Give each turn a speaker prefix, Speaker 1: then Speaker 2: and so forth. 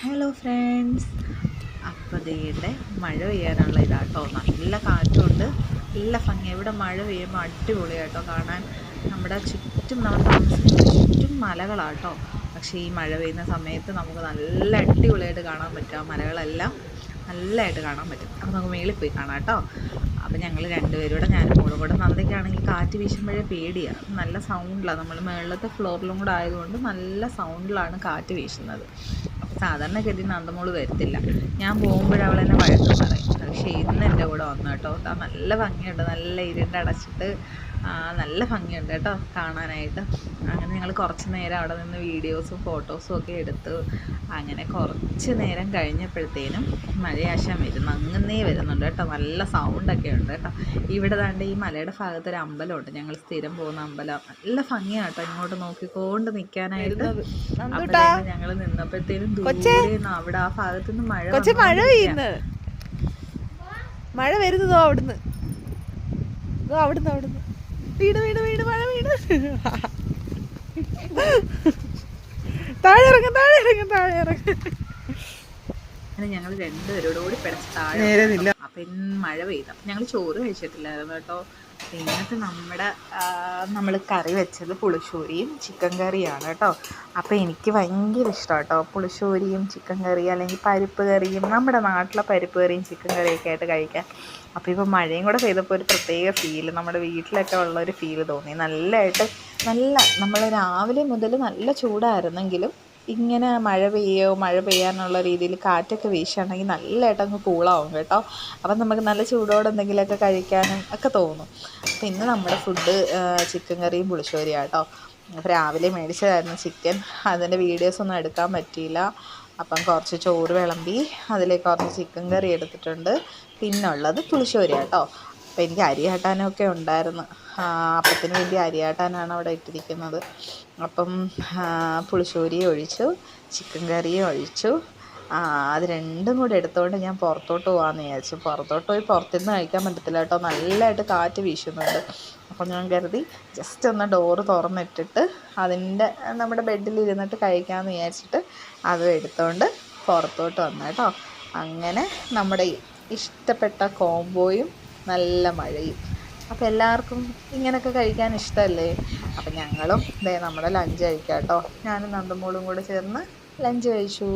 Speaker 1: Hello friends, അപ്പോൾ ദേ മഴ പെയ്യാനുള്ള ഇതാട്ടോ. നല്ല കാറ്റുണ്ട്, നല്ല ഭംഗി. ഇവിടെ മഴ പെയ്യുമ്പോൾ അടിപൊളിയാട്ടോ കാണാൻ. നമ്മുടെ ചുറ്റും നമ്മൾ താമസിക്കുന്ന ചുറ്റും മലകളാട്ടോ. പക്ഷേ ഈ മഴ പെയ്യുന്ന സമയത്ത് നമുക്ക് നല്ല അടിപൊളിയായിട്ട് കാണാൻ പറ്റും. ആ മലകളെല്ലാം നല്ലതായിട്ട് കാണാൻ പറ്റും. അപ്പോൾ നമുക്ക് മേളിൽ പോയി കാണാം കേട്ടോ. അപ്പോൾ ഞങ്ങൾ രണ്ടുപേരും കൂടെ, ഞാനും മോളും കൂടെ. നന്ദയ്ക്കാണെങ്കിൽ കാറ്റ് വീശുമ്പോഴേ പേടിയാണ്, നല്ല സൗണ്ടിലാണ്. നമ്മൾ മുകളിലത്തെ ഫ്ലോറിലും കൂടെ ആയതുകൊണ്ട് നല്ല സൗണ്ടിലാണ് കാറ്റ് വീശുന്നത്. അപ്പോൾ സാധാരണഗതി നന്ദമോള് വരത്തില്ല, ഞാൻ പോകുമ്പോഴവൾ എന്നെ വഴക്ക് പറയും. പക്ഷേ ഇന്ന് എൻ്റെ കൂടെ വന്നു കേട്ടോ. നല്ല ഭംഗിയുണ്ട്, നല്ല ഇരുണ്ടടച്ചിട്ട് നല്ല ഭംഗിയുണ്ട് കേട്ടോ കാണാനായിട്ട്. അങ്ങനെ ഞങ്ങൾ കുറച്ച് നേരം അവിടെ നിന്ന് വീഡിയോസും ഫോട്ടോസും ഒക്കെ എടുത്തു. അങ്ങനെ കുറച്ച് നേരം കഴിഞ്ഞപ്പോഴത്തേനും മഴയാശം അങ്ങനെ വരുന്നുണ്ട് കേട്ടോ. നല്ല സൗണ്ടൊക്കെ ഉണ്ട് കേട്ടോ. ഇവിടെ ദാണ്ട് ഈ മലയുടെ ഭാഗത്തൊരു അമ്പലമുണ്ട്, ഞങ്ങൾ സ്ഥിരം പോകുന്ന അമ്പലം. നല്ല ഭംഗിയാണ് കേട്ടോ ഇങ്ങോട്ട് നോക്കിക്കൊണ്ട് നിൽക്കാനായിട്ട്. അപ്പം ഞങ്ങൾ നിന്നപ്പോഴത്തേനും ദൂരെന്ന് അവിടെ ആ ഭാഗത്തുനിന്ന്
Speaker 2: മഴ വരുന്നതോ അവിടുന്ന് അവിടുന്ന് വീട് വീട് വീട് മഴ വീട് താഴെ ഇറങ്ങും
Speaker 1: അങ്ങനെ ഞങ്ങൾ രണ്ടുപേരോട് കൂടി പിടച്ച് താഴെ. അപ്പം മഴ പെയ്തു. അപ്പം ഞങ്ങൾ ചോറ് കഴിച്ചിട്ടില്ലായിരുന്നു കേട്ടോ. ഇന്നത്തെ നമ്മൾ കറി വെച്ചത് പുളിശ്ശേരിയും ചിക്കൻ കറിയാണ് കേട്ടോ. അപ്പോൾ എനിക്ക് ഭയങ്കര ഇഷ്ടമാണ് കേട്ടോ പുളിശ്ശേരിയും ചിക്കൻ കറിയും, അല്ലെങ്കിൽ പരിപ്പ് കറിയും, നമ്മുടെ നാട്ടിലെ പരിപ്പ് കറിയും ചിക്കൻ കറിയൊക്കെ ആയിട്ട് കഴിക്കാൻ. അപ്പോൾ ഇപ്പോൾ മഴയും കൂടെ പെയ്തപ്പോൾ ഒരു പ്രത്യേക ഫീല്, നമ്മുടെ വീട്ടിലൊക്കെ ഉള്ളൊരു ഫീല് തോന്നി. നമ്മൾ രാവിലെ മുതൽ നല്ല ചൂടായിരുന്നെങ്കിലും ഇങ്ങനെ മഴ പെയ്യാനുള്ള രീതിയിൽ കാറ്റൊക്കെ വീശുകയാണെങ്കിൽ നല്ലതായിട്ട് അങ്ങ് കൂളാവും കേട്ടോ. അപ്പം നമുക്ക് നല്ല ചൂടോടെ എന്തെങ്കിലുമൊക്കെ കഴിക്കാനും ഒക്കെ തോന്നും. അപ്പം ഇന്ന് നമ്മുടെ ഫുഡ് ചിക്കൻ കറിയും പുളിശ്ശേരിയാണ് കേട്ടോ. അപ്പോൾ രാവിലെ മേടിച്ചതായിരുന്നു ചിക്കൻ, അതിൻ്റെ വീഡിയോസൊന്നും എടുക്കാൻ പറ്റിയില്ല. അപ്പം കുറച്ച് ചോറ് വിളമ്പി അതിലേക്ക് കുറച്ച് ചിക്കൻ കറി എടുത്തിട്ടുണ്ട്. പിന്നുള്ളത് പുളിശ്ശേരിയാണ് കേട്ടോ. അപ്പോൾ എനിക്ക് അരിയാട്ടാനൊക്കെ ഉണ്ടായിരുന്നു, അപ്പത്തിന് വേണ്ടി അരിയാട്ടാനാണ് അവിടെ ഇട്ടിരിക്കുന്നത്. അപ്പം പുളിശ്ശേരി ഒഴിച്ചു, ചിക്കൻ കറിയും ഒഴിച്ചു. അത് രണ്ടും കൂടെ എടുത്തുകൊണ്ട് ഞാൻ പുറത്തോട്ട് പോകാമെന്ന് വിചാരിച്ചു. പുറത്തുനിന്ന് കഴിക്കാൻ പറ്റത്തില്ല കേട്ടോ, നല്ലതായിട്ട് കാറ്റ് വീശുന്നുണ്ട്. അപ്പം ഞാൻ കരുതി ജസ്റ്റ് ഒന്ന് ഡോറ് തുറന്നിട്ടിട്ട് നമ്മുടെ ബെഡിലിരുന്നിട്ട് കഴിക്കാമെന്ന് വിചാരിച്ചിട്ട് അതും എടുത്തുകൊണ്ട് പുറത്തോട്ട് വന്നു കേട്ടോ. അങ്ങനെ നമ്മുടെ ഇഷ്ടപ്പെട്ട കോംബോയും നല്ല മഴയും. അപ്പോൾ എല്ലാവർക്കും ഇങ്ങനെയൊക്കെ കഴിക്കാൻ ഇഷ്ടമല്ലേ? അപ്പം ഞങ്ങളും നമ്മുടെ ലഞ്ച് കഴിക്കാം കേട്ടോ. ഞാനും നന്ദമോളും കൂടെ ചേർന്ന് ലഞ്ച് കഴിച്ചു.